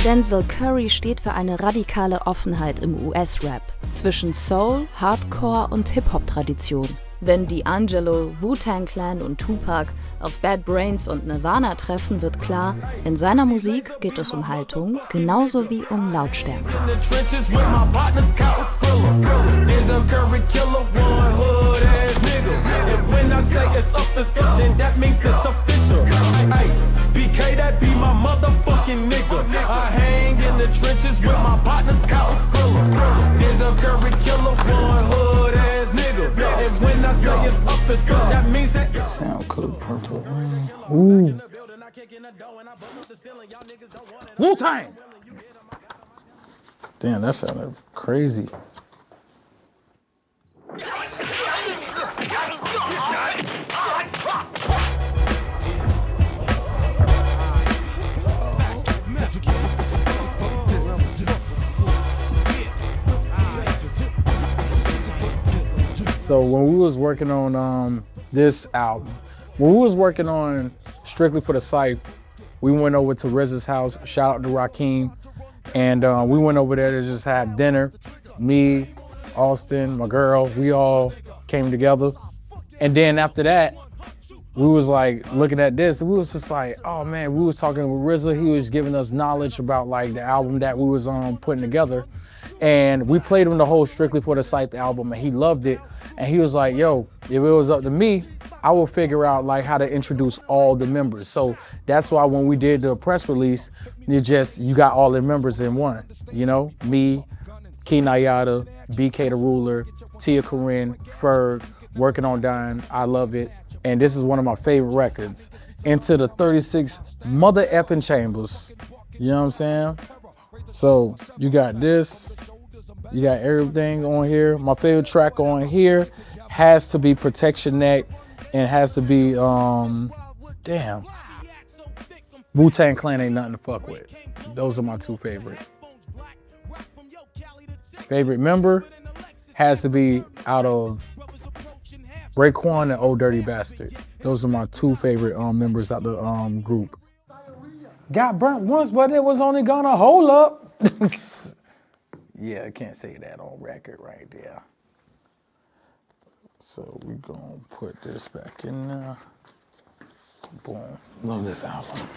Denzel Curry steht für eine radikale Offenheit im US-Rap zwischen Soul, Hardcore und Hip-Hop-Tradition. Wenn D'Angelo, Wu-Tang Clan und Tupac auf Bad Brains und Nirvana treffen, wird klar, in seiner Musik geht es um Haltung, genauso wie um Lautstärke. BK, that be my motherfucking nigga. I hang in the trenches with my partners, Cow Skrilla. Denzel Curry killer, one hood ass nigga. And when I say it's up, it's up, that means that. Sound cool, purple. Ooh. Wu-Tang! Damn, that sounded crazy. So when we was working on this album, when we was working on Strictly for the Site, we went over to Riz's house, shout out to Rakeem, and we went over there to just have dinner. Me, Austin, my girl, we all came together. And then after that, we was like looking at this, and we was just like, oh man, we was talking with RZA, he was giving us knowledge about like the album that we was putting together. And we played him the whole Strictly for the Site album, and he loved it. And he was like, yo, if it was up to me, I would figure out like how to introduce all the members. So that's why when we did the press release, you got all the members in one, you know? Me, Key Nayada, BK the Ruler, Tia Corinne, Ferg, Working on Dying, I Love It. And this is one of my favorite records. Into the 36 mother effing chambers. You know what I'm saying? So you got this, you got everything on here. My favorite track on here has to be Protection Neck and has to be, damn. Wu-Tang Clan Ain't Nothing to Fuck With. Those are my two favorite. Favorite member has to be out of Raekwon and Old Dirty Bastard. Those are my two favorite members of the group. Got burnt once, but it was only gonna hold up. Yeah, I can't say that on record right there. So we gonna put this back in there. Boom, love this album.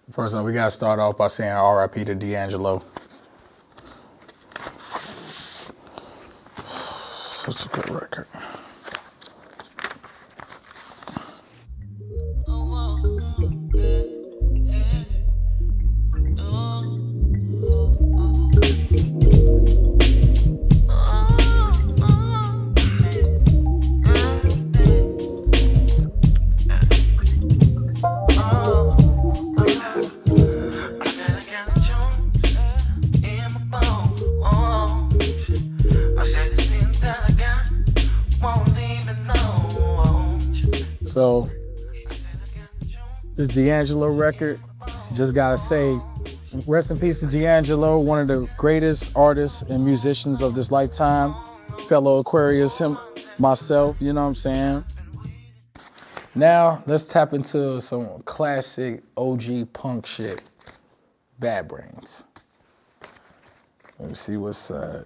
First off, we gotta start off by saying R.I.P. to D'Angelo. Such a good record. So, this D'Angelo record, just gotta say, rest in peace to D'Angelo, one of the greatest artists and musicians of this lifetime. Fellow Aquarius, myself, you know what I'm saying? Now, let's tap into some classic OG punk shit. Bad Brains. Let me see what's side.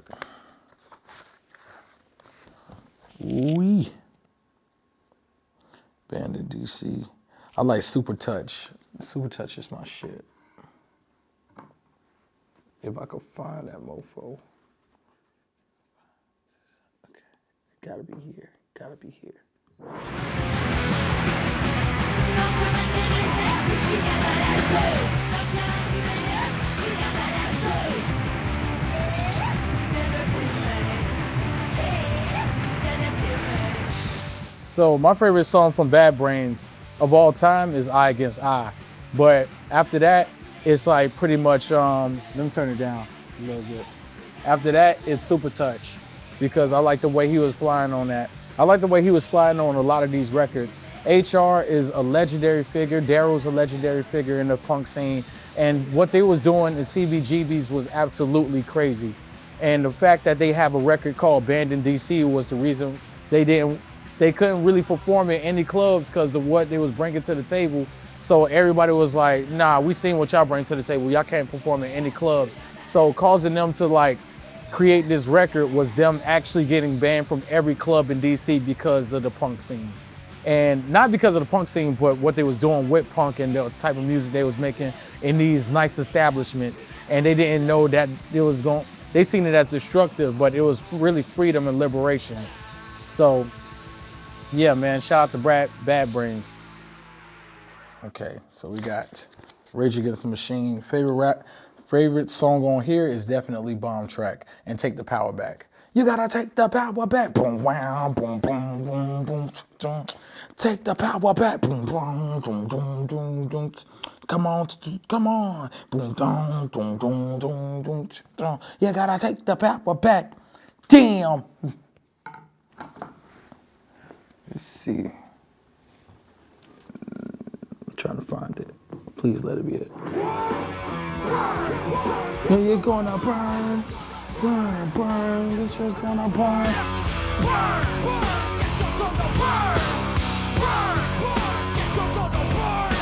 Wee. Band in DC. I like Super Touch. Super Touch is my shit. If I could find that mofo. Okay, gotta be here, gotta be here. So my favorite song from Bad Brains of all time is Eye Against Eye. But after that, it's like pretty much, let me turn it down a little bit. After that, it's Super Touch because I like the way he was flying on that. I like the way he was sliding on a lot of these records. HR is a legendary figure. Daryl's a legendary figure in the punk scene. And what they was doing in CBGB's was absolutely crazy. And the fact that they have a record called Banned in DC was the reason they they couldn't really perform in any clubs because of what they was bringing to the table. So everybody was like, nah, we seen what y'all bring to the table. Y'all can't perform in any clubs. So causing them to like create this record was them actually getting banned from every club in DC because of the punk scene. And not because of the punk scene, but what they was doing with punk and the type of music they was making in these nice establishments. And they didn't know that it was they seen it as destructive, but it was really freedom and liberation. So yeah, man, shout out to Bad Brains. Okay, so we got Rage Against the Machine. Favorite song on here is definitely Bomb Track and Take the Power Back. You gotta take the power back. Boom, wow, boom, boom, boom, boom, boom. Take the power back. Boom, boom, boom, boom, boom, boom. Come on, come on. Boom, boom, boom, boom, boom, boom, boom. You gotta take the power back. Damn. Let's see. I'm trying to find it. Please let it be it. You're gonna burn, burn, burn. This is gonna burn. Burn, burn. Yes, you're gonna burn. Burn, burn. Yes, you're gonna burn.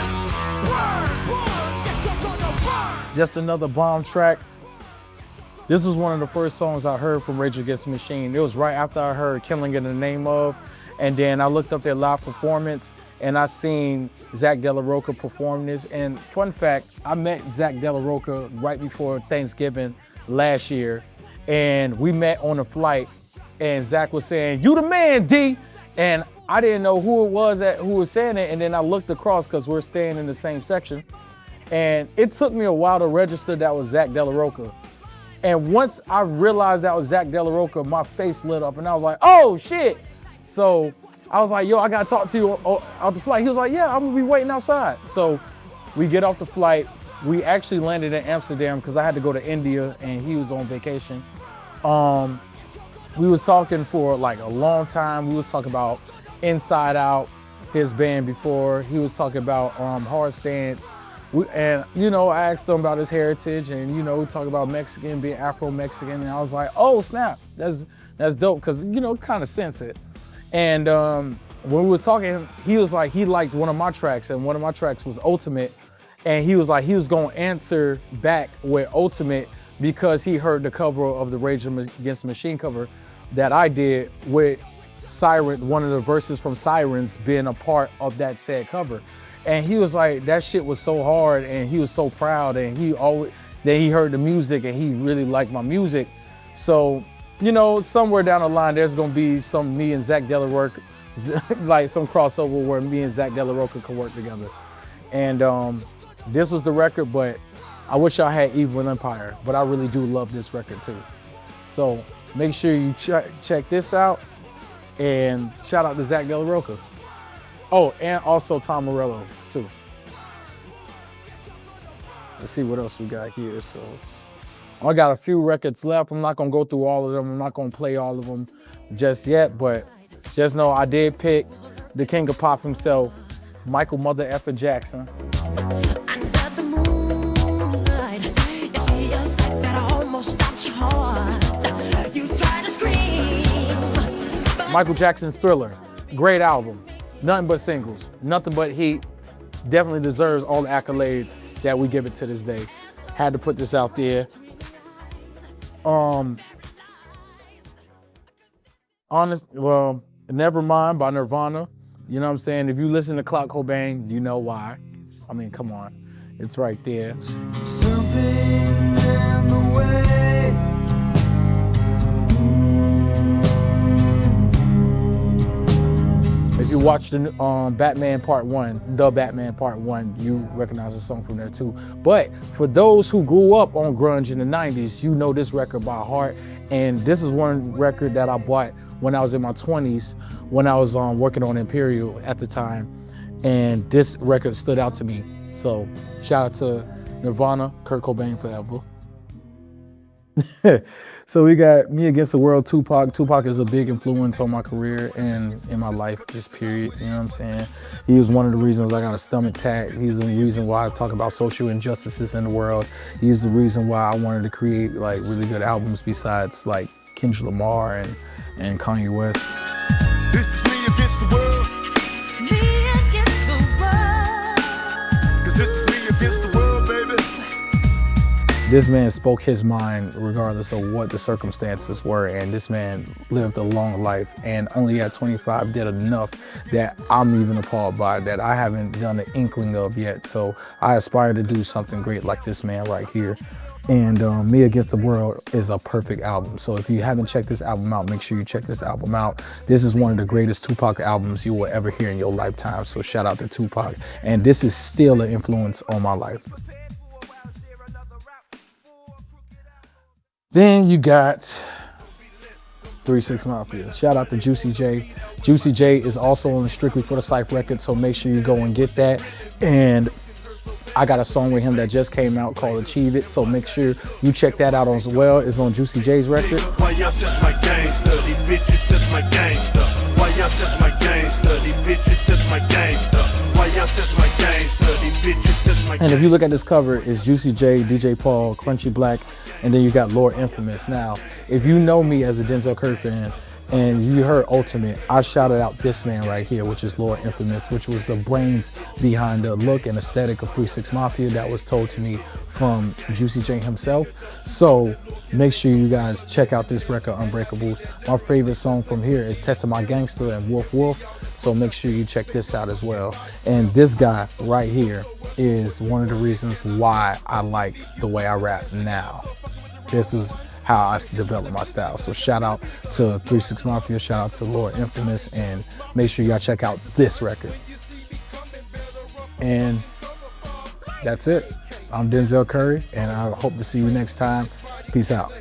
Burn, burn. Yes, you're gonna burn. Just another bomb track. This was one of the first songs I heard from Rage Against the Machine. It was right after I heard Killing in the Name of, and then I looked up their live performance and I seen Zach De La Rocha perform this. And fun fact, I met Zach De La Rocha right before Thanksgiving last year, and we met on a flight, and Zach was saying, "You the man, D," and I didn't know who it was who was saying it, and then I looked across because we're staying in the same section, and it took me a while to register that was Zach De La Rocha. And once I realized that was Zach De La Rocha, my face lit up, and I was like, "Oh shit!" So I was like, "Yo, I gotta talk to you out the flight." He was like, "Yeah, I'm gonna be waiting outside." So we get off the flight. We actually landed in Amsterdam because I had to go to India and he was on vacation. We was talking for like a long time. We was talking about Inside Out, his band before. He was talking about Hard Stance. And you know, I asked him about his heritage, and you know, we talk about Mexican, being Afro-Mexican, and I was like, "Oh snap, that's dope," because you know, kind of sense it. And when we were talking, he was like, he liked one of my tracks, and one of my tracks was Ultimate. And he was like, he was gonna answer back with Ultimate because he heard the cover of the Rage Against the Machine cover that I did with Siren, one of the verses from Sirens being a part of that said cover. And he was like, that shit was so hard, and he was so proud, and then he heard the music and he really liked my music. So, you know, somewhere down the line, there's gonna be some me and Zach De La Rocha, like some crossover where me and Zach De La Rocha can work together. And this was the record, but I wish I had Evil Empire, but I really do love this record too. So make sure you check this out, and shout out to Zach De La Rocha. Oh, and also Tom Morello too. Let's see what else we got here. So I got a few records left. I'm not gonna go through all of them. I'm not gonna play all of them just yet, but just know I did pick the king of pop himself, Michael Mother Effer Jackson. Michael Jackson's Thriller, great album. Nothing but singles, nothing but heat. Definitely deserves all the accolades that we give it to this day. Had to put this out there. Nevermind by Nirvana. You know what I'm saying? If you listen to Clock Cobain, you know why. I mean, come on, it's right there. Something in the way. If you watch the Batman Part 1, The Batman Part 1, you recognize the song from there too. But for those who grew up on grunge in the 90s, you know this record by heart. And this is one record that I bought when I was in my 20s, when I was working on Imperial at the time. And this record stood out to me. So shout out to Nirvana, Kurt Cobain forever. So we got Me Against the World, Tupac. Tupac is a big influence on my career and in my life, just period, you know what I'm saying? He was one of the reasons I got a stomach tack. He's the reason why I talk about social injustices in the world. He's the reason why I wanted to create like really good albums besides like Kendrick Lamar and Kanye West. This is me against This man spoke his mind regardless of what the circumstances were, and this man lived a long life, and only at 25 did enough that I'm even appalled by, that I haven't done an inkling of yet. So I aspire to do something great like this man right here. And Me Against the World is a perfect album. So if you haven't checked this album out, make sure you check this album out. This is one of the greatest Tupac albums you will ever hear in your lifetime. So shout out to Tupac. And this is still an influence on my life. Then you got 3 6 Mafia. Shout out to Juicy J. Juicy J is also on the Strictly for the Cypher record, so make sure you go and get that. And I got a song with him that just came out called Achieve It, so make sure you check that out as well. It's on Juicy J's record. Why y'all just my gangster? These bitches just my gangster. Why y'all just my gangster? These bitches just my gangster. Why y'all just my gangster? These bitches just my gangster. And if you look at this cover, it's Juicy J, DJ Paul, Crunchy Black, and then you got Lord Infamous. Now, if you know me as a Denzel Curry fan, and you heard Ultimate, I shouted out this man right here, which is Lord Infamous, which was the brains behind the look and aesthetic of 3 6 Mafia. That was told to me from Juicy J himself. So make sure you guys check out this record, Unbreakables. My favorite song from here is Testing My Gangster and Wolf Wolf. So make sure you check this out as well. And this guy right here is one of the reasons why I like the way I rap now. This is how I developed my style. So shout out to 3 6 Mafia, shout out to Lord Infamous, and make sure y'all check out this record. And that's it. I'm Denzel Curry, and I hope to see you next time. Peace out.